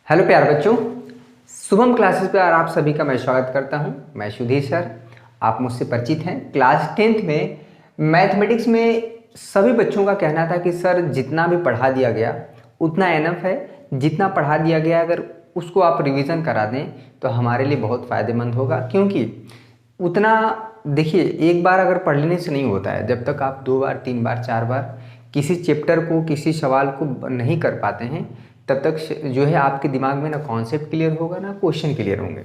Hello प्यारे बच्चों, Shubham classes पर आप सभी का मैं स्वागत करता हूं। मैं सुधीर सर, आप मुझसे परिचित हैं। क्लास 10th में मैथमेटिक्स में सभी बच्चों का कहना था कि सर जितना भी पढ़ा दिया गया उतना एनफ है। जितना पढ़ा दिया गया अगर उसको आप रिवीजन करा दें तो हमारे लिए बहुत फ़ायदेमंद होगा, क्योंकि उतना देखिए एक बार अगर पढ़ लेने से नहीं होता है। जब तक आप 2 बार 3 बार 4 बार किसी चैप्टर को किसी सवाल को नहीं कर पाते हैं तब तक जो है आपके दिमाग में ना कॉन्सेप्ट क्लियर होगा ना क्वेश्चन क्लियर होंगे।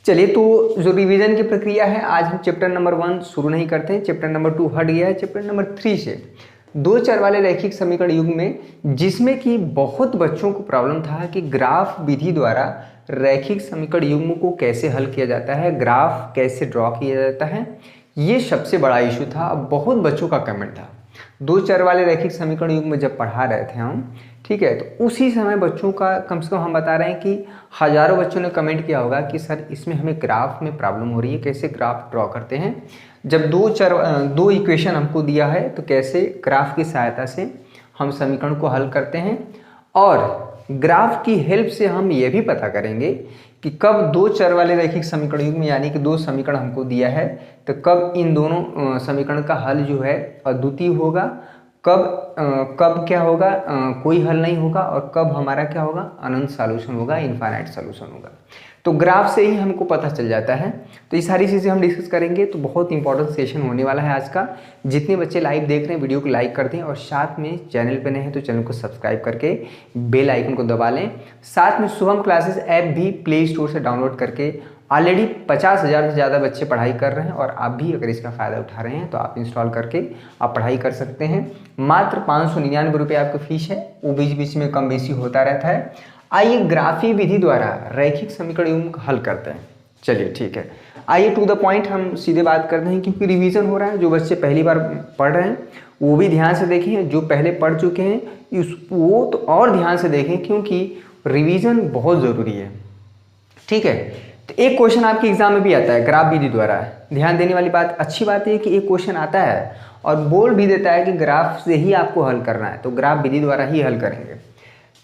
चलिए, तो जो रिवीजन की प्रक्रिया है, आज हम चैप्टर नंबर 1 शुरू नहीं करते हैं। चैप्टर नंबर 2 हट गया है चैप्टर नंबर 3 से। 2 चर वाले रैखिक समीकरण युग में, जिसमें कि बहुत बच्चों को प्रॉब्लम था कि ग्राफ विधि द्वारा रैखिक समीकरण युग्म को कैसे हल किया जाता है, ग्राफ कैसे ड्रॉ किया जाता है, ये सबसे बड़ा इशू था। बहुत बच्चों का कमेंट था 2 चर वाले रैखिक समीकरण युग्म में जब पढ़ा रहे थे हम, ठीक है। तो उसी समय बच्चों का कम से कम हम बता रहे हैं कि हज़ारों बच्चों ने कमेंट किया होगा कि सर इसमें हमें ग्राफ में प्रॉब्लम हो रही है, कैसे ग्राफ ड्रॉ करते हैं। जब 2 इक्वेशन हमको दिया है तो कैसे ग्राफ की सहायता से हम समीकरण को हल करते हैं, और ग्राफ की हेल्प से हम ये भी पता करेंगे कि कब 2 चर वाले रैखिक समीकरण युग्म में, यानी कि 2 समीकरण हमको दिया है, तो कब इन दोनों समीकरण का हल जो है अद्वितीय होगा, कब क्या होगा कोई हल नहीं होगा, और कब हमारा क्या होगा अनंत सॉल्यूशन होगा, इनफाइनाइट सॉल्यूशन होगा। तो ग्राफ से ही हमको पता चल जाता है। तो ये सारी चीज़ें हम डिस्कस करेंगे। तो बहुत इंपॉर्टेंट सेशन होने वाला है आज का। जितने बच्चे लाइव देख रहे हैं वीडियो को लाइक कर दें, और साथ में चैनल पे नए हैं तो चैनल को सब्सक्राइब करके बेल आइकन को दबा लें। साथ में शुभम क्लासेस ऐप भी प्ले स्टोर से डाउनलोड करके ऑलरेडी 50,000 से ज़्यादा बच्चे पढ़ाई कर रहे हैं, और आप भी अगर इसका फ़ायदा उठा रहे हैं तो आप इंस्टॉल करके आप पढ़ाई कर सकते हैं। मात्र 599 रुपये आपकी फ़ीस है, वो बीच बीच में कम बेसी होता रहता है। आइए ग्राफी विधि द्वारा रैखिक समीकरण युग्म को हल करते हैं। चलिए ठीक है, आइए टू द पॉइंट हम सीधे बात करते हैं, क्योंकि रिवीजन हो रहा है। जो बच्चे पहली बार पढ़ रहे हैं वो भी ध्यान से देखें, जो पहले पढ़ चुके हैं वो तो और ध्यान से देखें, क्योंकि रिवीजन बहुत ज़रूरी है। ठीक है, तो एक क्वेश्चन आपके एग्जाम में भी आता है ग्राफ विधि द्वारा। ध्यान देने वाली बात, अच्छी बात है कि एक क्वेश्चन आता है और बोल भी देता है कि ग्राफ से ही आपको हल करना है, तो ग्राफ विधि द्वारा ही हल करेंगे।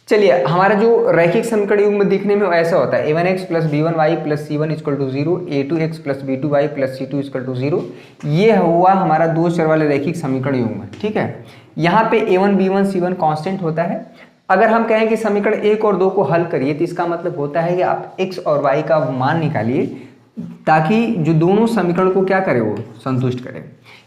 चलिए, हमारा जो रैखिक समीकरण युग्म दिखने में ऐसा होता है, a1x + b1y + c1 = 0, a2x + b2y + c2 = 0। ये हुआ हमारा 2 चर वाले रैखिक समीकरण युग्म। ठीक है, यहाँ पे a1 b1 c1 कांस्टेंट होता है। अगर हम कहें कि समीकरण 1 और 2 को हल करिए, तो इसका मतलब होता है कि आप x और y का मान निकालिए, ताकि जो दोनों समीकरण को क्या करे, वो संतुष्ट करे।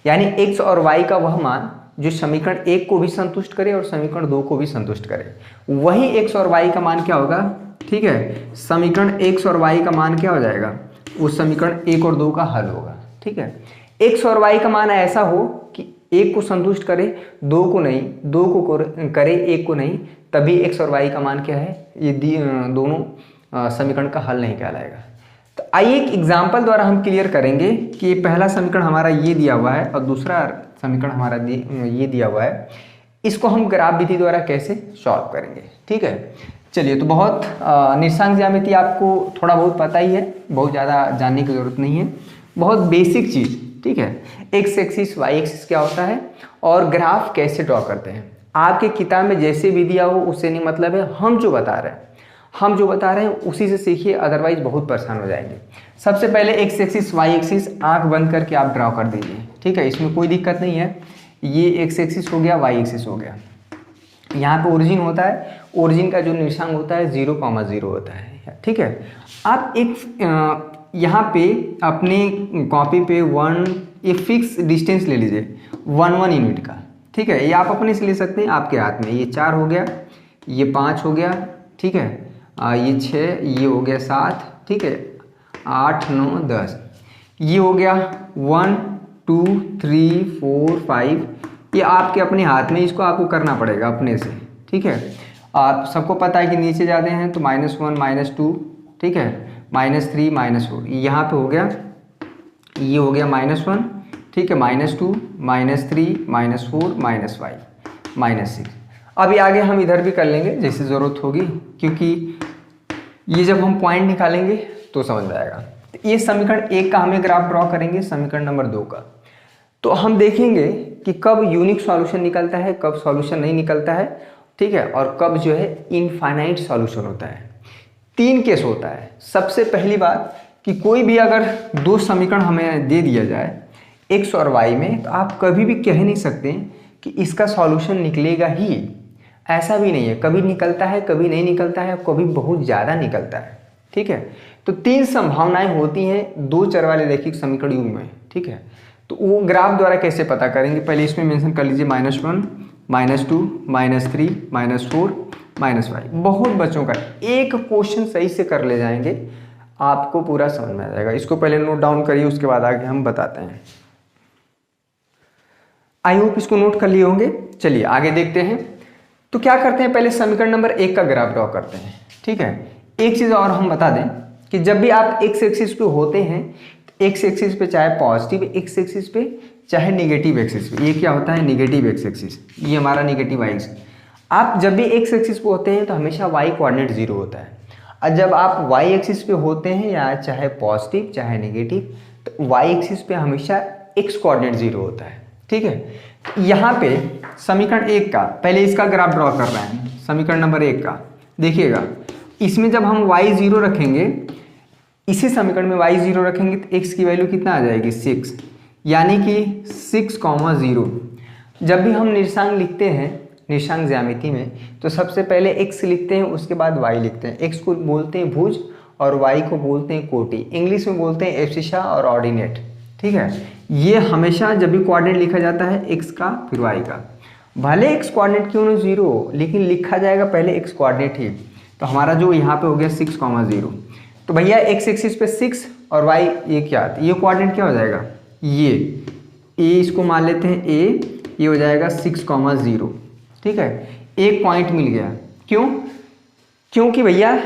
यानी x और y का वह मान जो समीकरण 1 को भी संतुष्ट करे और समीकरण 2 को भी संतुष्ट करे, वही x और y का मान क्या होगा। ठीक है, समीकरण x और y का मान क्या हो जाएगा, उस समीकरण 1 और 2 का हल होगा। ठीक है, x और y का मान ऐसा हो कि 1 को संतुष्ट करे 2 को नहीं, 2 को करे 1 को नहीं, तभी x और y का मान क्या है, ये दोनों समीकरण का हल नहीं कहलाएगा। तो आइए एक एग्जाम्पल द्वारा हम क्लियर करेंगे कि पहला समीकरण हमारा ये दिया हुआ है और दूसरा समीकरण हमारा ये दिया हुआ है। इसको हम ग्राफ विधि द्वारा कैसे सॉल्व करेंगे। ठीक है, चलिए, तो बहुत निर्देशांक ज्यामिति आपको थोड़ा बहुत पता ही है, बहुत ज़्यादा जानने की ज़रूरत नहीं है, बहुत बेसिक चीज़। ठीक है, एक्स एक्सिस वाई एक्सिस क्या होता है और ग्राफ कैसे ड्रॉ करते हैं, आपके किताब में जैसे भी दिया हो उससे नहीं मतलब है। हम जो बता रहे हैं उसी से सीखिए, अदरवाइज बहुत परेशान हो जाएंगे। सबसे पहले एक्स एक्सिस वाई एक्सिस आंख बंद करके आप ड्रॉ कर दीजिए। ठीक है, इसमें कोई दिक्कत नहीं है। ये एक्स एक्सिस हो गया, वाई एक्सिस हो गया। यहाँ पे ओरिजिन होता है, ओरिजिन का जो निर्देशांक होता है 0,0 होता है। ठीक है, आप एक यहाँ पे अपने कॉपी पे एक फिक्स डिस्टेंस ले लीजिए 1 यूनिट का। ठीक है, ये आप अपने से ले सकते हैं, आपके हाथ में। ये 4 हो गया, ये 5 हो गया, ठीक है, ये 6, ये हो गया 7, ठीक है, 8 9 10, ये हो गया 1 2 3 4 5। ये आपके अपने हाथ में, इसको आपको करना पड़ेगा अपने से। ठीक है, आप सबको पता है कि नीचे जाते हैं तो -1 -2, ठीक है, -3 -4, यहाँ पे हो गया, ये हो गया -1, ठीक है, -2 -3 -4 -5 -6। अभी आगे हम इधर भी कर लेंगे जैसे ज़रूरत होगी, क्योंकि ये जब हम पॉइंट निकालेंगे तो समझ में आएगा। तो ये समीकरण 1 का हमें ग्राफ ड्रॉ करेंगे, समीकरण नंबर 2 का। तो हम देखेंगे कि कब यूनिक सॉल्यूशन निकलता है, कब सॉल्यूशन नहीं निकलता है। ठीक है, और कब जो है इनफाइनाइट सॉल्यूशन होता है। 3 केस होता है। सबसे पहली बात कि कोई भी अगर 2 समीकरण हमें दे दिया जाए x और y में, तो आप कभी भी कह नहीं सकते कि इसका सॉल्यूशन निकलेगा ही। ऐसा भी नहीं है, कभी निकलता है, कभी नहीं निकलता है, कभी बहुत ज़्यादा निकलता है। ठीक है, तो 3 संभावनाएं होती हैं 2 चर वाले रैखिक समीकरण युग्म में। ठीक है, तो वो ग्राफ द्वारा कैसे पता करेंगे, पहले इसमें मेंशन कर लीजिए -1, -2, -3, -4, -y। बहुत बच्चों का एक क्वेश्चन सही से कर ले जाएंगे, आपको पूरा समझ में आ जाएगा। इसको पहले नोट डाउन करिए, उसके बाद आगे हम बताते हैं। आई होप इसको नोट कर लिए होंगे। चलिए आगे देखते हैं। तो क्या करते हैं, पहले समीकरण नंबर 1 का ग्राफ ड्रॉ करते हैं। ठीक है, एक चीज़ और हम बता दें कि जब भी आप एक्स एक्सिस पे होते हैं, एक्स एक्सिस पे चाहे पॉजिटिव एक्स एक्सिस पे चाहे नेगेटिव एक्सिस पे, ये क्या होता है नेगेटिव एक्स एक्सिस, ये हमारा नेगेटिव वाई एक्सिस। आप जब भी एक्स एक्सिस पे होते हैं तो हमेशा वाई कोऑर्डिनेट 0 होता है, और जब आप वाई एक्सिस पे होते हैं या चाहे पॉजिटिव चाहे नेगेटिव, तो वाई एक्सिस पे हमेशा एक्स कोऑर्डिनेट 0 होता है। ठीक है, यहाँ पे समीकरण 1 का पहले इसका ग्राफ ड्रॉ कर रहे हैं। समीकरण नंबर 1 का देखिएगा, इसमें जब हम y 0 रखेंगे, इसी समीकरण में y 0 रखेंगे तो x की वैल्यू कितना आ जाएगी 6, यानी कि 6,0। जब भी हम निर्देशांक लिखते हैं निर्देशांक ज्यामिति में, तो सबसे पहले x लिखते हैं, उसके बाद y लिखते हैं। x को बोलते हैं भुज और y को बोलते हैं कोटि, इंग्लिश में बोलते हैं एब्सिशा और ऑर्डिनेट। ठीक है, ये हमेशा जब भी कोऑर्डिनेट लिखा जाता है x का फिर y का, भले x कोऑर्डिनेट क्यों ना 0 हो, लेकिन लिखा जाएगा पहले x कोऑर्डिनेट ही। तो हमारा जो यहाँ पे हो गया 6,0। तो भैया x एक्सिस पे 6 और y ये क्या, ये कोऑर्डिनेट क्या हो जाएगा, ये a इसको मान लेते हैं a, ये हो जाएगा 6,0। ठीक है, एक पॉइंट मिल गया। क्यों, क्योंकि भैया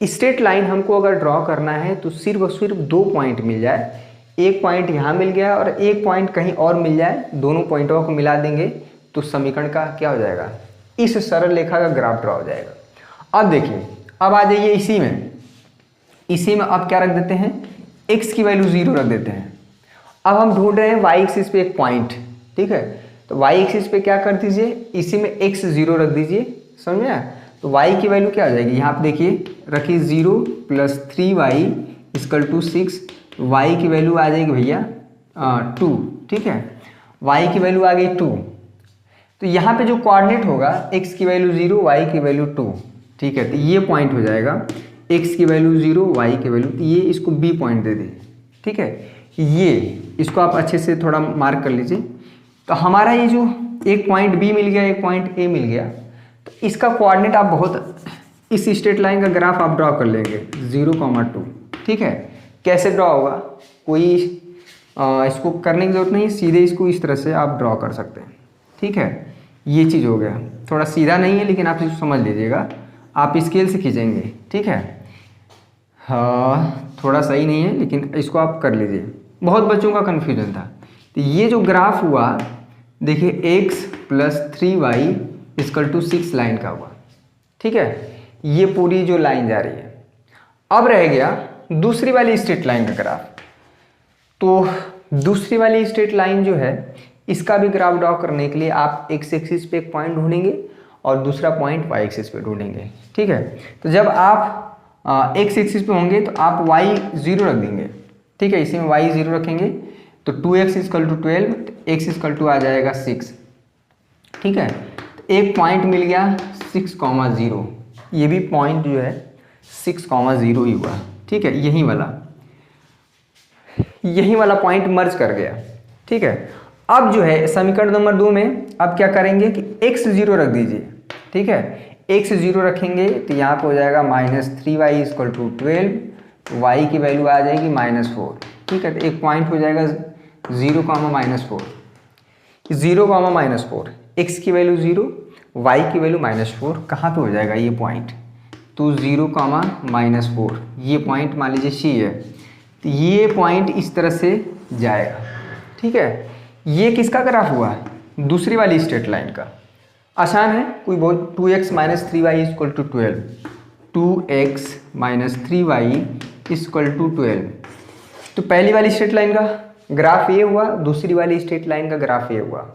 स्ट्रेट लाइन हमको अगर ड्रॉ करना है तो सिर्फ और सिर्फ 2 पॉइंट मिल जाए। एक पॉइंट यहाँ मिल गया और एक पॉइंट कहीं और मिल जाए, दोनों पॉइंटों को मिला देंगे तो समीकरण का क्या हो जाएगा, इस सरल रेखा का ग्राफ ड्रॉ हो जाएगा। अब देखिए, अब आ जाइए इसी में अब क्या रख देते हैं, x की वैल्यू 0 रख देते हैं। अब हम ढूंढ रहे हैं y एक्सिस पे एक पॉइंट। ठीक है, तो y एक्सिस पे क्या कर दीजिए, इसी में x 0 रख दीजिए, समझ में आया। तो y की वैल्यू क्या हो जाएगी, यहाँ पे देखिए रखिए 0 + 3y = 6, y की वैल्यू आ जाएगी भैया 2। ठीक है, y की वैल्यू आ गई 2। तो यहाँ पे जो कोऑर्डिनेट होगा x की वैल्यू 0 y की वैल्यू 2। ठीक है, तो ये पॉइंट हो जाएगा x की वैल्यू 0 y की वैल्यू, तो ये इसको b पॉइंट दे दें। ठीक है, ये इसको आप अच्छे से थोड़ा मार्क कर लीजिए। तो हमारा ये जो एक पॉइंट b मिल गया, एक पॉइंट a मिल गया, तो इसका कोऑर्डिनेट आप बहुत इस स्ट्रेट लाइन का ग्राफ आप ड्रॉ कर लेंगे 0,2। ठीक है, कैसे ड्रॉ होगा, कोई इसको करने की जरूरत नहीं, सीधे इसको इस तरह से आप ड्रॉ कर सकते हैं। ठीक है, ये चीज़ हो गया, थोड़ा सीधा नहीं है लेकिन आप इसको समझ लीजिएगा, आप स्केल से खींचेंगे। ठीक है, हाँ थोड़ा सही नहीं है लेकिन इसको आप कर लीजिए, बहुत बच्चों का कन्फ्यूजन था। तो ये जो ग्राफ हुआ देखिए x + 3y = 6 लाइन का हुआ। ठीक है, ये पूरी जो लाइन जा रही है। अब रह गया दूसरी वाली स्ट्रेट लाइन का ग्राफ। तो दूसरी वाली स्ट्रेट लाइन जो है, इसका भी ग्राफ ड्रॉ करने के लिए आप x एक्सिस पे एक पॉइंट ढूंढेंगे और दूसरा पॉइंट y एक्सिस पे ढूंढेंगे। ठीक है, तो जब आप x एक्सिस पे होंगे तो आप y 0 रख देंगे। ठीक है, इसी में y 0 रखेंगे तो 2x = 12, x = आ जाएगा 6। ठीक है, तो एक पॉइंट मिल गया 6,0, ये भी पॉइंट जो है 6,0 ही हुआ। ठीक है, यही वाला पॉइंट मर्ज कर गया। ठीक है, अब जो है समीकरण नंबर 2 में अब क्या करेंगे कि x 0 रख दीजिए। ठीक है, x 0 रखेंगे तो यहाँ पे हो जाएगा -3y = 12, y की वैल्यू आ जाएगी -4। ठीक है, तो एक पॉइंट हो जाएगा 0, -4, 0, -4, x की वैल्यू 0 y की वैल्यू -4, कहाँ पे हो जाएगा ये पॉइंट, तो 0, -4, ये पॉइंट मान लीजिए C है, तो ये पॉइंट इस तरह से जाएगा। ठीक है, ये किसका ग्राफ हुआ, दूसरी वाली स्ट्रेट लाइन का। आसान है, कोई बहुत 2x - 3y = 12, 2x - 3y = 12। तो पहली वाली स्ट्रेट लाइन का ग्राफ ये हुआ, दूसरी वाली स्ट्रेट लाइन का ग्राफ ये हुआ।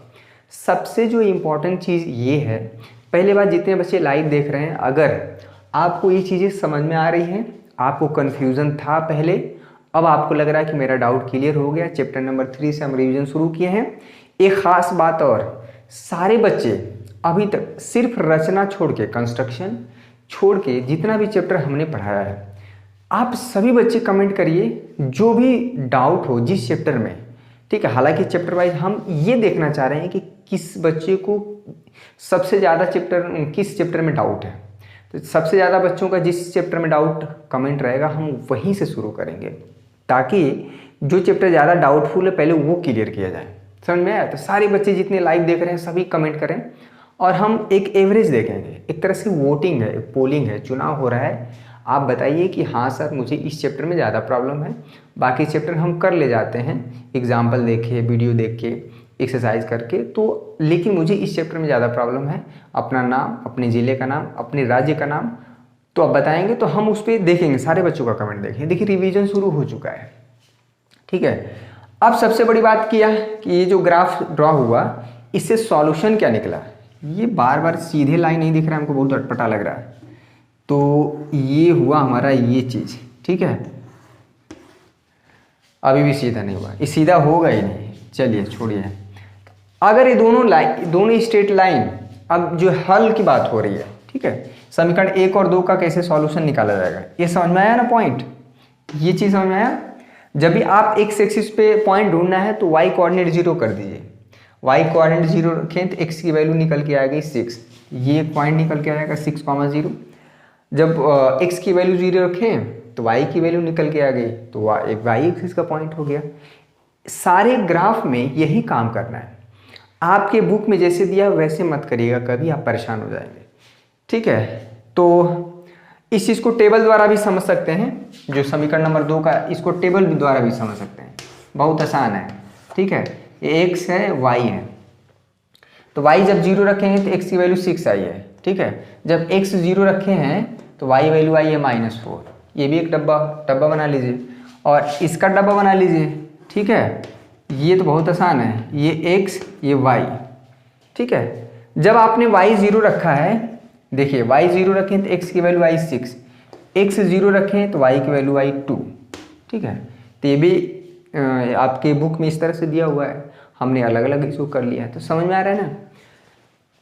सबसे जो इम्पोर्टेंट चीज़ ये है, पहले बार जितने बच्चे लाइव देख रहे हैं, अगर आपको ये चीज़ें समझ में आ रही हैं, आपको कन्फ्यूज़न था पहले, अब आपको लग रहा है कि मेरा डाउट क्लियर हो गया। चैप्टर नंबर 3 से हम रिवीजन शुरू किए हैं। एक ख़ास बात और, सारे बच्चे अभी तक सिर्फ रचना छोड़ के, कंस्ट्रक्शन छोड़ के जितना भी चैप्टर हमने पढ़ाया है, आप सभी बच्चे कमेंट करिए जो भी डाउट हो जिस चैप्टर में, ठीक है। हालांकि चैप्टर वाइज हम ये देखना चाह रहे हैं कि किस बच्चे को सबसे ज़्यादा किस चैप्टर में डाउट है। तो सबसे ज़्यादा बच्चों का जिस चैप्टर में डाउट कमेंट रहेगा हम वहीं से शुरू करेंगे, ताकि जो चैप्टर ज़्यादा डाउटफुल है पहले वो क्लियर किया जाए। समझ में आया? तो सारे बच्चे जितने लाइव देख रहे हैं सभी कमेंट करें और हम एक एवरेज देखेंगे। एक तरह से वोटिंग है, पोलिंग है, चुनाव हो रहा है। आप बताइए कि हाँ सर मुझे इस चैप्टर में ज़्यादा प्रॉब्लम है, बाकी चैप्टर हम कर ले जाते हैं एग्जाम्पल देख के, वीडियो देख के, एक्सरसाइज करके, तो लेकिन मुझे इस चैप्टर में ज़्यादा प्रॉब्लम है। अपना नाम, अपने ज़िले का नाम, अपने राज्य का नाम तो आप बताएंगे, तो हम उस पर देखेंगे, सारे बच्चों का कमेंट देखेंगे। देखिए रिवीजन शुरू हो चुका है, ठीक है। अब सबसे बड़ी बात किया कि ये जो ग्राफ ड्रॉ हुआ इससे सॉल्यूशन क्या निकला। ये बार बार सीधे लाइन नहीं दिख रहा है, हमको बहुत अटपटा लग रहा है। तो ये हुआ हमारा ये चीज़, ठीक है। अभी भी सीधा नहीं हुआ, ये सीधा होगा ही नहीं। चलिए छोड़िए। अगर ये दोनों स्ट्रेट लाइन, अब जो हल की बात हो रही है, ठीक है, समीकरण 1 और 2 का कैसे सॉल्यूशन निकाला जाएगा, ये समझ में आया ना पॉइंट? ये चीज़ समझ में आया? जब भी आप एक्स एक्सिस पे पॉइंट ढूंढना है तो वाई कोऑर्डिनेट 0 कर दीजिए। वाई कोऑर्डिनेट 0 रखें तो एक्स की वैल्यू निकल के आएगी 6, ये एक पॉइंट निकल के आएगा 6,0। जब एक्स की वैल्यू 0 रखें तो वाई की वैल्यू निकल के आ गई, तो वाई एक्सिस का पॉइंट हो गया। सारे ग्राफ में यही काम करना है। आपके बुक में जैसे दिया वैसे मत करिएगा, कभी आप परेशान हो जाएंगे, ठीक है। तो इस चीज़ को टेबल द्वारा भी समझ सकते हैं, जो समीकरण नंबर 2 का, इसको टेबल द्वारा भी समझ सकते हैं, बहुत आसान है, ठीक है। ये x है, y है, तो y जब 0 रखेंगे तो x की वैल्यू 6 आई है, ठीक है। जब x 0 रखे हैं तो y वैल्यू आई है -4। ये भी एक डब्बा बना लीजिए और इसका डब्बा बना लीजिए, ठीक है। ये तो बहुत आसान है, ये x ये y, ठीक है। जब आपने y 0 रखा है, देखिए y 0 रखें तो x की वैल्यू आई 6, x 0 रखें तो y की वैल्यू आई 2, ठीक है। तो ये भी आपके बुक में इस तरह से दिया हुआ है, हमने अलग अलग इसको कर लिया है। तो समझ में आ रहा है ना?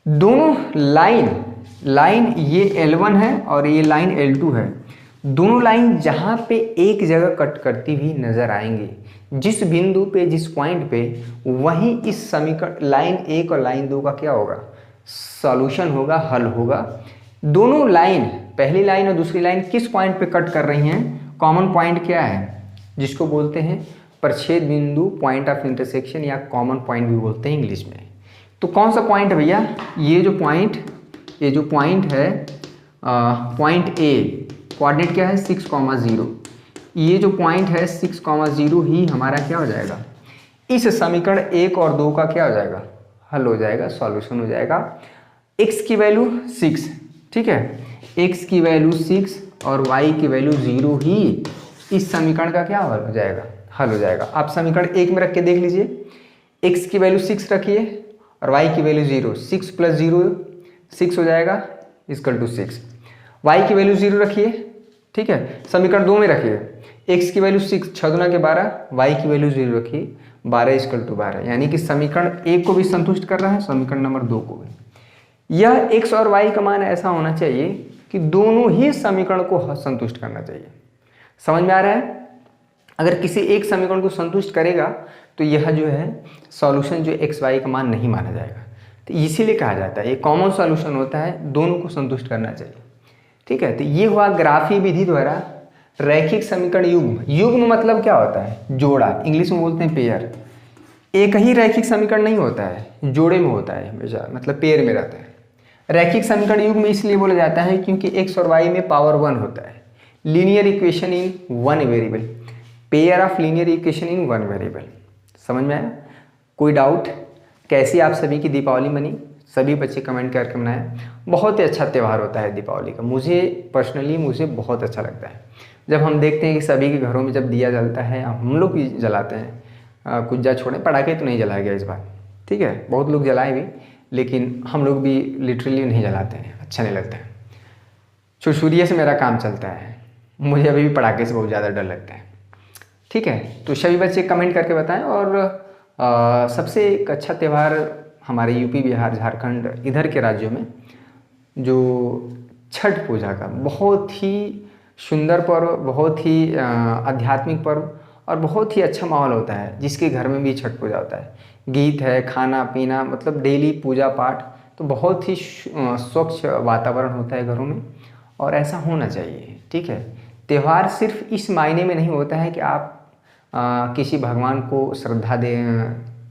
दोनों लाइन ये L1 है और ये लाइन L2 है। दोनों लाइन जहाँ पे एक जगह कट करती हुई नजर आएंगी, जिस बिंदु पे, जिस पॉइंट पे, वहीं इस समीकरण लाइन 1 और लाइन 2 का क्या होगा, सॉल्यूशन होगा, हल होगा। दोनों लाइन, पहली लाइन और दूसरी लाइन किस पॉइंट पे कट कर रही हैं, कॉमन पॉइंट क्या है, जिसको बोलते हैं प्रच्छेद बिंदु, पॉइंट ऑफ इंटरसेक्शन, या कॉमन पॉइंट भी बोलते हैं इंग्लिश में। तो कौन सा पॉइंट है भैया? ये जो पॉइंट है, पॉइंट ए, कोऑर्डिनेट क्या है 6,0। ये जो पॉइंट है 6,0 ही हमारा क्या हो जाएगा, इस समीकरण 1 और 2 का क्या हो जाएगा, हल हो जाएगा, सॉल्यूशन हो जाएगा। x की वैल्यू 6, ठीक है, x की वैल्यू 6 और y की वैल्यू 0 ही इस समीकरण का क्या हो जाएगा, हल हो जाएगा। आप समीकरण 1 में रख के देख लीजिए, x की वैल्यू 6 रखिए और y की वैल्यू 0, 6 + 0 6 हो जाएगा, इक्वल टू 6। y की वैल्यू 0 रखिए, ठीक है। समीकरण 2 में रखिए, x की वैल्यू 6, 6 × 12, y की वैल्यू 0 रखिए, 12 = 12, यानी कि समीकरण 1 को भी संतुष्ट कर रहा है, समीकरण नंबर 2 को भी। यह x और y का मान ऐसा होना चाहिए कि दोनों ही समीकरण को संतुष्ट करना चाहिए। समझ में आ रहा है? अगर किसी एक समीकरण को संतुष्ट करेगा तो यह जो है सॉल्यूशन जो x y का मान नहीं माना जाएगा। तो इसीलिए कहा जाता है ये कॉमन सॉल्यूशन होता है, दोनों को संतुष्ट करना चाहिए, ठीक है। तो ये हुआ ग्राफी विधि द्वारा रैखिक समीकरण युग्म। युग्म मतलब क्या होता है, जोड़ा, इंग्लिश में बोलते हैं पेयर। एक ही रैखिक समीकरण नहीं होता है, जोड़े में होता है हमेशा, मतलब पेयर में रहता है। रैखिक समीकरण युग्म इसलिए बोला जाता है क्योंकि x और y में पावर 1 होता है। Linear equation in 1 variable, pair of linear equation in 1 variable. समझ में आया? कोई डाउट? कैसी आप सभी की दीपावली बनी? सभी बच्चे कमेंट करके मनाएं। बहुत ही अच्छा त्यौहार होता है दीपावली का, मुझे पर्सनली बहुत अच्छा लगता है जब हम देखते हैं कि सभी के घरों में जब दिया जलता है, हम लोग भी जलाते हैं। कुछ छोड़े, पटाखे तो नहीं जलाया गया इस बार, ठीक है, बहुत लोग जलाए भी, लेकिन हम लोग भी लिटरली नहीं जलाते हैं, अच्छा नहीं लगता है। छुरछुरिये से मेरा काम चलता है, मुझे अभी भी पटाखे से बहुत ज़्यादा डर लगता है। ठीक है, तो सभी बच्चे कमेंट करके बताएं। और सबसे एक अच्छा त्यौहार हमारे यूपी, बिहार, झारखंड इधर के राज्यों में जो छठ पूजा का बहुत ही सुंदर पर्व, बहुत ही आध्यात्मिक पर्व और बहुत ही अच्छा माहौल होता है, जिसके घर में भी छठ पूजा होता है, गीत है, खाना पीना, मतलब डेली पूजा पाठ, तो बहुत ही स्वच्छ वातावरण होता है घरों में, और ऐसा होना चाहिए। ठीक है, त्यौहार सिर्फ इस मायने में नहीं होता है कि आप किसी भगवान को श्रद्धा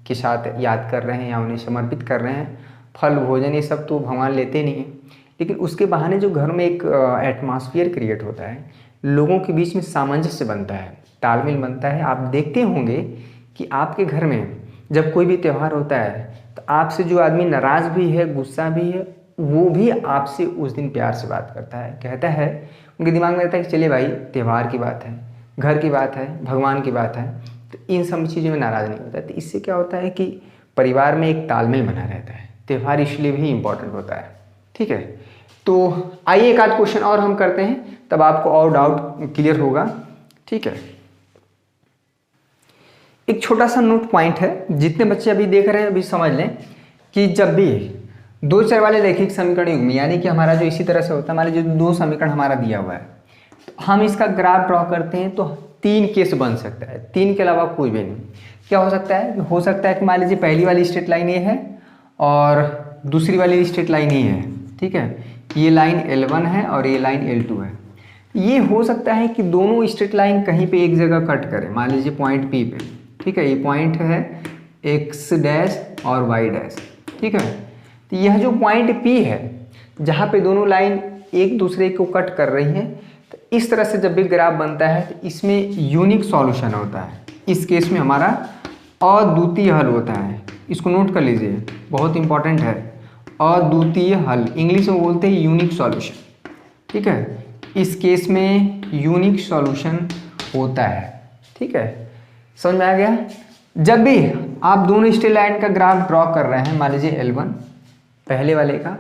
के साथ याद कर रहे हैं या उन्हें समर्पित कर रहे हैं, फल भोजन ये सब तो भगवान लेते नहीं हैं, लेकिन उसके बहाने जो घर में एक एटमॉस्फेयर क्रिएट होता है, लोगों के बीच में सामंजस्य बनता है, तालमेल बनता है। आप देखते होंगे कि आपके घर में जब कोई भी त्यौहार होता है तो आपसे जो आदमी नाराज़ भी है, गुस्सा भी है, वो भी आपसे उस दिन प्यार से बात करता है, कहता है, उनके दिमाग में रहता है कि चलिए भाई त्यौहार की बात है, घर की बात है, भगवान की बात है, तो इन सब चीज़ों में नाराज़ नहीं होता है। तो इससे क्या होता है कि परिवार में एक तालमेल बना रहता है। त्यौहार इसलिए भी इम्पोर्टेंट होता है। ठीक है, तो आइए एक आध क्वेश्चन और हम करते हैं, तब आपको और डाउट क्लियर होगा। ठीक है, एक छोटा सा नोट पॉइंट है, जितने बच्चे अभी देख रहे हैं अभी समझ लें कि जब भी दो चर वाले रैखिक समीकरण युग्म, यानी कि हमारा जो इसी तरह से होता है, हमारे जो दो समीकरण हमारा दिया हुआ है, तो हम इसका ग्राफ ड्रॉ करते हैं तो 3 केस बन सकता है, 3 के अलावा कोई भी नहीं। क्या हो सकता है? हो सकता है कि मान लीजिए पहली वाली स्ट्रेट लाइन ये है और दूसरी वाली स्ट्रेट लाइन ये है। ठीक है, ये लाइन L1 है और ये लाइन L2 है। ये हो सकता है कि दोनों स्ट्रेट लाइन कहीं पे एक जगह कट करें, मान लीजिए पॉइंट P पे। ठीक है, ये पॉइंट है x डैश और y डैश। ठीक है, तो यह जो पॉइंट P है जहाँ पे दोनों लाइन एक दूसरे को कट कर रही हैं, तो इस तरह से जब भी ग्राफ बनता है तो इसमें यूनिक सॉल्यूशन होता है। इस केस में हमारा अद्वितीय हल होता है, इसको नोट कर लीजिए, बहुत इंपॉर्टेंट है। अद्वितीय हल इंग्लिश में बोलते हैं यूनिक सॉल्यूशन। ठीक है, इस केस में यूनिक सॉल्यूशन होता है। ठीक है, समझ में आ गया? जब भी आप दोनों स्ट्रेट लाइन का ग्राफ ड्रॉ कर रहे हैं, मान लीजिए L1 पहले वाले का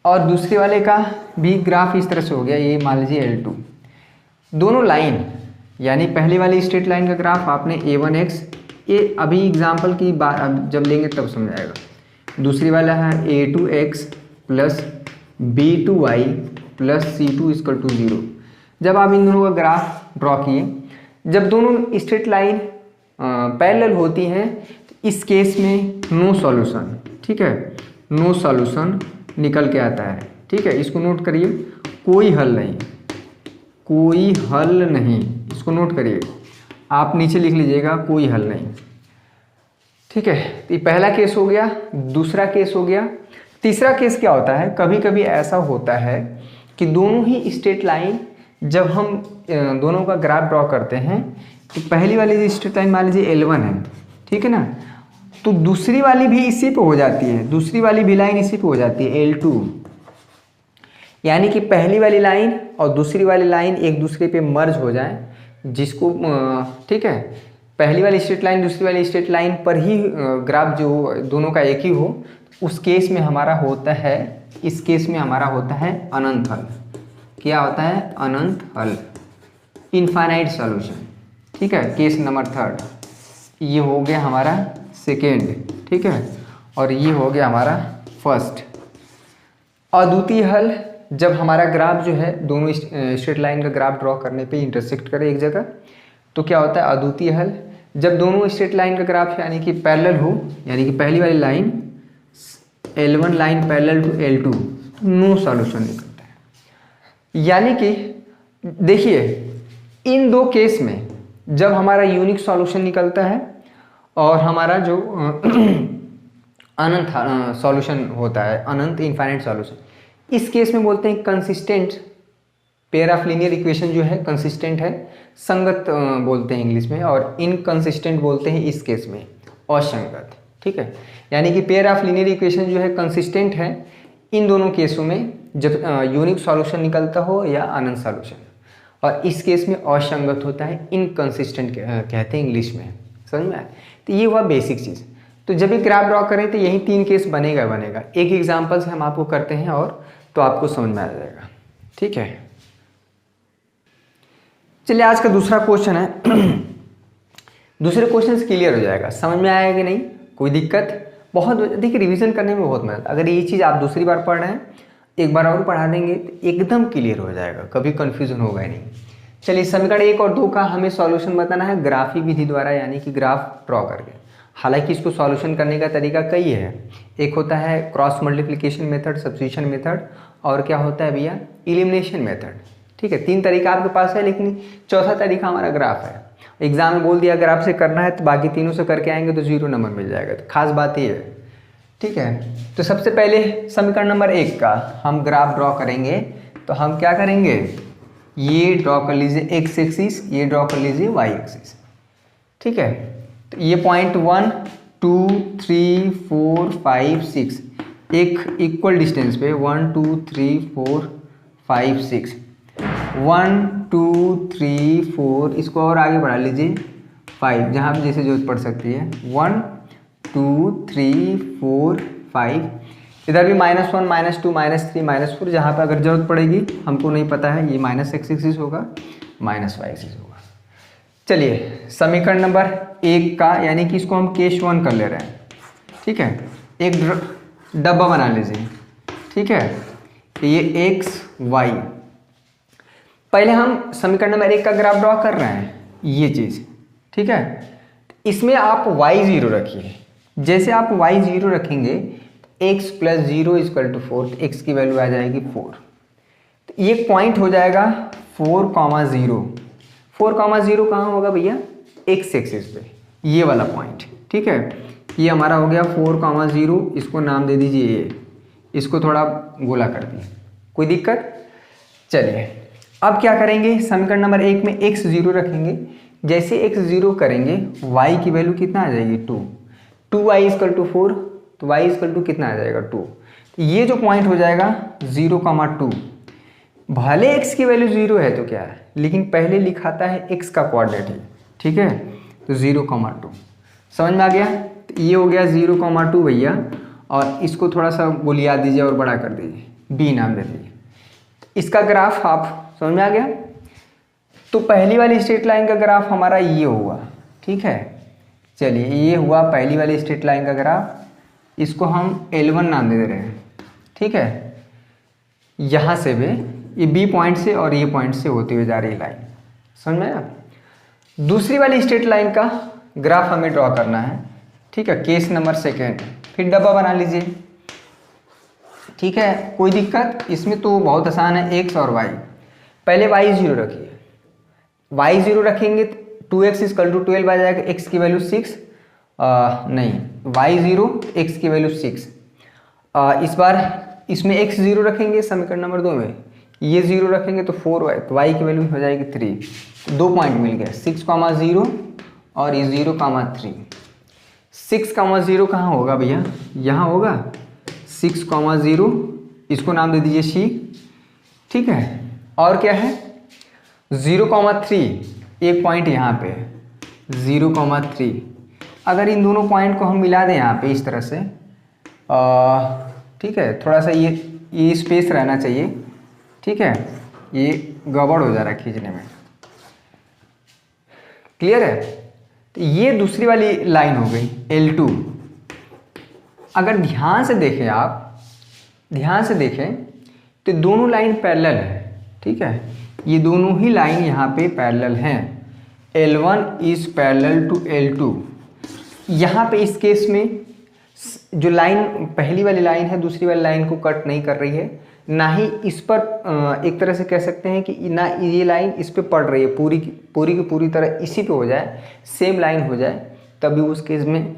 और दूसरे वाले का भी ग्राफ इस तरह से हो गया, ये मान लीजिए L2, दोनों लाइन यानी पहले वाली स्ट्रेट लाइन का ग्राफ आपने A1x, ये अभी एग्जाम्पल की बात अब जब लेंगे तब समझ आएगा। दूसरी वाला है A2x plus B2y plus C2 equal to 0। जब आप इन दोनों का ग्राफ ड्रॉ किए, जब दोनों स्ट्रेट लाइन पैरेलल होती हैं तो इस केस में नो सॉल्यूशन। ठीक है, नो सॉल्यूशन निकल के आता है। ठीक है, इसको नोट करिए, कोई हल नहीं, कोई हल नहीं, इसको नोट करिए, आप नीचे लिख लीजिएगा, कोई हल नहीं। ठीक है, ये पहला केस हो गया। दूसरा केस हो गया। तीसरा केस क्या होता है, कभी कभी ऐसा होता है कि दोनों ही स्ट्रेट लाइन जब हम दोनों का ग्राफ ड्रॉ करते हैं तो पहली वाली स्ट्रेट लाइन मान लीजिए L1 है, ठीक है ना, तो दूसरी वाली भी इसी पे हो जाती है, दूसरी वाली भी लाइन इसी पे हो जाती है L2, यानी कि पहली वाली लाइन और दूसरी वाली लाइन एक दूसरे पे मर्ज हो जाए, जिसको ठीक है, पहली वाली स्ट्रेट लाइन दूसरी वाली स्ट्रेट लाइन पर ही ग्राफ जो दोनों का एक ही हो, उस केस में हमारा होता है, इस केस में हमारा होता है अनंत हल। क्या होता है? अनंत हल, इनफाइनाइट सॉल्यूशन। ठीक है, केस नंबर 3 ये हो गया हमारा सेकेंड। ठीक है, और ये हो गया हमारा फर्स्ट। अद्वितीय हल जब हमारा ग्राफ जो है दोनों स्ट्रेट लाइन का ग्राफ ड्रॉ करने पे इंटरसेक्ट करे एक जगह, तो क्या होता है अद्वितीय हल? जब दोनों स्ट्रेट लाइन का ग्राफ यानी कि पैरेलल हो, यानी कि पहली वाली line L1 line parallel to L2, no solution निकलता है। यानी कि देखिए इन दो केस में जब हमारा यूनिक सॉल्यूशन निकलता है और हमारा जो अनंत सॉल्यूशन होता है, अनंत इनफाइनाइट सॉल्यूशन, इस केस में बोलते हैं consistent pair of linear equation जो है कंसिस्टेंट है, संगत बोलते हैं इंग्लिश में, और इनकंसिस्टेंट बोलते हैं इस केस में असंगत। ठीक है, यानी कि पेयर ऑफ लीनियर इक्वेशन जो है कंसिस्टेंट है इन दोनों केसों में, जब यूनिक सॉल्यूशन निकलता हो या अनंत सॉल्यूशन, और इस केस में असंगत होता है, इनकंसिस्टेंट कहते हैं इंग्लिश में। समझ में आए? तो ये हुआ बेसिक चीज़। तो जब भी ग्राफ ड्रॉ करें तो यही 3 केस बनेगा। एक एग्जाम्पल से हम आपको करते हैं और तो आपको समझ में आ जाएगा। ठीक है। चलिए आज का दूसरा क्वेश्चन है। दूसरे क्वेश्चन से क्लियर हो जाएगा, समझ में आएगा कि नहीं, कोई दिक्कत? बहुत देखिए रिवीजन करने में बहुत मदद, अगर ये चीज़ आप दूसरी बार पढ़ रहे हैं एक बार और पढ़ा देंगे तो एकदम क्लियर हो जाएगा, कभी कन्फ्यूजन होगा ही नहीं। चलिए समीकरण 1 और 2 का हमें सॉल्यूशन बताना है ग्राफी विधि द्वारा, यानी कि ग्राफ ड्रॉ करके। हालांकि इसको सॉल्यूशन करने का तरीका कई है, एक होता है cross multiplication method, substitution method, और क्या होता है भैया एलिमिनेशन मेथड। ठीक है, 3 तरीका आपके पास है, लेकिन चौथा तरीका हमारा ग्राफ है। एग्जाम में बोल दिया अगर आपसे करना है तो बाकी तीनों से करके आएंगे तो 0 नंबर मिल जाएगा, तो खास बात ये है। ठीक है, तो सबसे पहले समीकरण नंबर 1 का हम ग्राफ ड्रॉ करेंगे, तो हम क्या करेंगे, ये ड्रॉ कर लीजिए एक्स एक्सिस, ये ड्रॉ कर लीजिए वाई एक्सिस। ठीक है, तो ये पॉइंट 1 2 3 4 5 6 एक इक्वल डिस्टेंस पे 1 2 3 4 5 6 1 2 3 4, इसको और आगे बढ़ा लीजिए 5, जहाँ पे जैसे जरूरत पड़ सकती है 1 2 3 4 5, इधर भी -1 -2 -3 -4, जहाँ पे अगर जरूरत पड़ेगी, हमको नहीं पता है, ये माइनस एक्स एक्सिस होगा माइनस वाई एक्सिस होगा। चलिए समीकरण नंबर 1 का, यानी कि इसको हम केस 1 कर ले रहे हैं। ठीक है, एक डब्बा बना लीजिए। ठीक है, तो ये एक्स वाई, पहले हम समीकरण नंबर 1 का ग्राफ ड्रॉ कर रहे हैं, ये चीज़। ठीक है, इसमें आप y0 रखिए, जैसे आप y0 रखेंगे x + 0 = 4, तो x की वैल्यू आ जाएगी 4, तो ये पॉइंट हो जाएगा 4,0। 4,0 कहाँ होगा भैया, x एक्सिस पे, ये वाला पॉइंट। ठीक है, ये हमारा हो गया 4,0, इसको नाम दे दीजिए ये, इसको थोड़ा गोला कर दिए, कोई दिक्कत? चलिए अब क्या करेंगे, समीकरण नंबर 1 में x0 रखेंगे, जैसे x0 करेंगे y की वैल्यू कितना आ जाएगी 2, 2y = 4, तो y = कितना आ जाएगा 2, तो ये जो पॉइंट हो जाएगा 0,2। भले x की वैल्यू 0 है तो क्या है, लेकिन पहले लिखाता है x का कोऑर्डिनेट ही। ठीक है, तो 0,2 समझ में आ गया, तो ये हो गया 0,2 भैया, और इसको थोड़ा सा गोलिया दीजिए और बड़ा कर दीजिए, b नाम दे दीजिए। इसका ग्राफ आप समझ में आ गया, तो पहली वाली स्ट्रेट लाइन का ग्राफ हमारा ये हुआ। ठीक है, चलिए ये हुआ पहली वाली स्ट्रेट लाइन का ग्राफ, इसको हम L1 नाम दे रहे हैं। ठीक है, यहाँ से भी ये B पॉइंट से और ये पॉइंट से होती हुई जा रही लाइन, समझ में आया? दूसरी वाली स्ट्रेट लाइन का ग्राफ हमें ड्रॉ करना है। ठीक है, केस नंबर 2, फिर डब्बा बना लीजिए। ठीक है, कोई दिक्कत? इसमें तो बहुत आसान है, x और y। पहले y0 रखिए, y0 रखेंगे 2x = 12 आ जाएगा, x की वैल्यू 6, नहीं y0 x की वैल्यू 6। इस बार इसमें x0 रखेंगे समीकरण नंबर 2 में, ये 0 रखेंगे तो 4y, तो y की वैल्यू हो जाएगी 3। 2 पॉइंट मिल गया, 6,0 और ये 0,3। 6,0 कहाँ होगा भैया, यहाँ होगा 6,0, इसको नाम दे दीजिए c। ठीक है, और क्या है 0,3, एक पॉइंट यहाँ पे 0,3। अगर इन दोनों पॉइंट को हम मिला दें यहाँ पे इस तरह से, ठीक है, थोड़ा सा ये स्पेस रहना चाहिए। ठीक है, ये गड़बड़ हो जा रहा है खींचने में, क्लियर है? तो ये दूसरी वाली लाइन हो गई L2। अगर ध्यान से देखें, आप ध्यान से देखें तो दोनों लाइन पैरेलल है। ठीक है, ये दोनों ही लाइन यहाँ पे पैरेलल हैं, L1 is parallel to L2। यहाँ पे इस केस में जो लाइन पहली वाली लाइन है दूसरी वाली लाइन को कट नहीं कर रही है, ना ही इस पर एक तरह से कह सकते हैं कि ना ये लाइन इस पे पड़ रही है, पूरी की पूरी तरह इसी पे हो जाए, सेम लाइन हो जाए, तभी उस केस में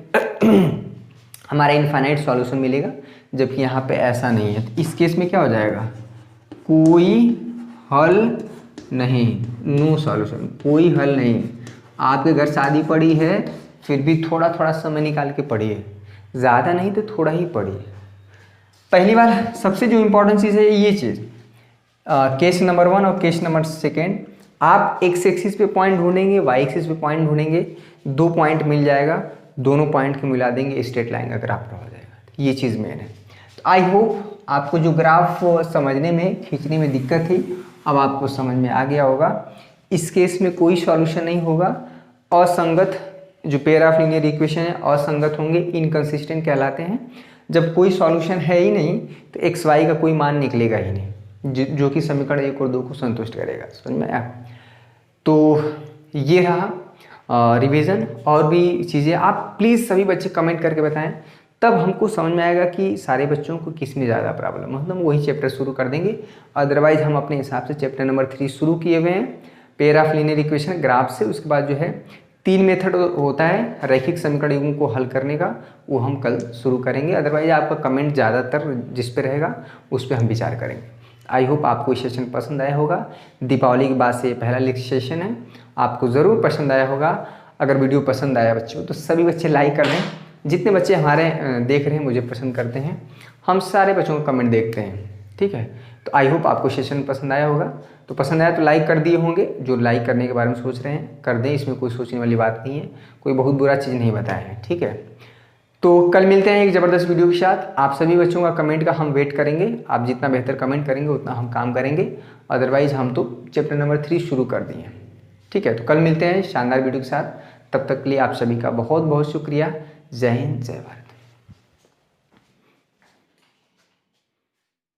हमारा इनफाइनाइट सॉल्यूशन मिलेगा, जबकि यहाँ पे ऐसा नहीं है। तो इस केस में क्या हो जाएगा, कोई हल नहीं, नो सॉल्यूशन, कोई हल नहीं। आपके घर शादी पड़ी है, फिर भी थोड़ा थोड़ा समय निकाल के पढ़िए, ज़्यादा नहीं तो थोड़ा ही पढ़िए। पहली बार सबसे जो इम्पोर्टेंट चीज़ है ये चीज़, केस नंबर 1 और केस नंबर 2, आप x एक्सिस पे पॉइंट ढूंढेंगे, y एक्सिस पे पॉइंट ढूंढेंगे, 2 पॉइंट मिल जाएगा, दोनों पॉइंट को मिला देंगे, स्ट्रेट लाइन का ग्राफ हो जाएगा। ये चीज़ मेन है। तो आई होप आपको जो ग्राफ समझने में, खींचने में दिक्कत थी, अब आपको समझ में आ गया होगा इस केस में कोई सॉल्यूशन नहीं होगा। असंगत जो पेयर ऑफ लीनियर इक्वेशन है असंगत होंगे, इनकंसिस्टेंट कहलाते हैं। जब कोई सॉल्यूशन है ही नहीं तो एक्स वाई का कोई मान निकलेगा ही नहीं जो कि समीकरण 1 और 2 को संतुष्ट करेगा। समझ में आया? तो ये रहा रिवीजन। और भी चीज़ें आप प्लीज़ सभी बच्चे कमेंट करके बताएं, तब हमको समझ में आएगा कि सारे बच्चों को किस में ज़्यादा प्रॉब्लम है, मतलब वही चैप्टर शुरू कर देंगे। अदरवाइज हम अपने हिसाब से चैप्टर नंबर 3 शुरू किए हुए हैं, pair of linear equation graph से। उसके बाद जो है 3 मेथड होता है रैखिक समीकरणों को हल करने का, वो हम कल शुरू करेंगे। अदरवाइज आपका कमेंट ज़्यादातर जिस पे रहेगा उस पर हम विचार करेंगे। आई होप आपको ये सेशन पसंद आया होगा। दीपावली के बाद से पहला लेक्चर सेशन है, आपको ज़रूर पसंद आया होगा। अगर वीडियो पसंद आया बच्चों तो सभी बच्चे लाइक कर दें। जितने बच्चे हमारे देख रहे हैं मुझे पसंद करते हैं, हम सारे बच्चों का कमेंट देखते हैं, ठीक है। तो आई होप आपको सेशन पसंद आया होगा। तो पसंद आया तो लाइक कर दिए होंगे, जो लाइक करने के बारे में सोच रहे हैं कर दें, इसमें कोई सोचने वाली बात नहीं है, कोई बहुत बुरा चीज़ नहीं बताया है, ठीक है। तो कल मिलते हैं एक ज़बरदस्त वीडियो के साथ। आप सभी बच्चों का कमेंट का हम वेट करेंगे, आप जितना बेहतर कमेंट करेंगे उतना हम काम करेंगे। अदरवाइज हम तो चैप्टर नंबर 3 शुरू कर दिए, ठीक है। तो कल मिलते हैं शानदार वीडियो के साथ, तब तक के लिए आप सभी का बहुत बहुत शुक्रिया। जय हिंद, जय भारत।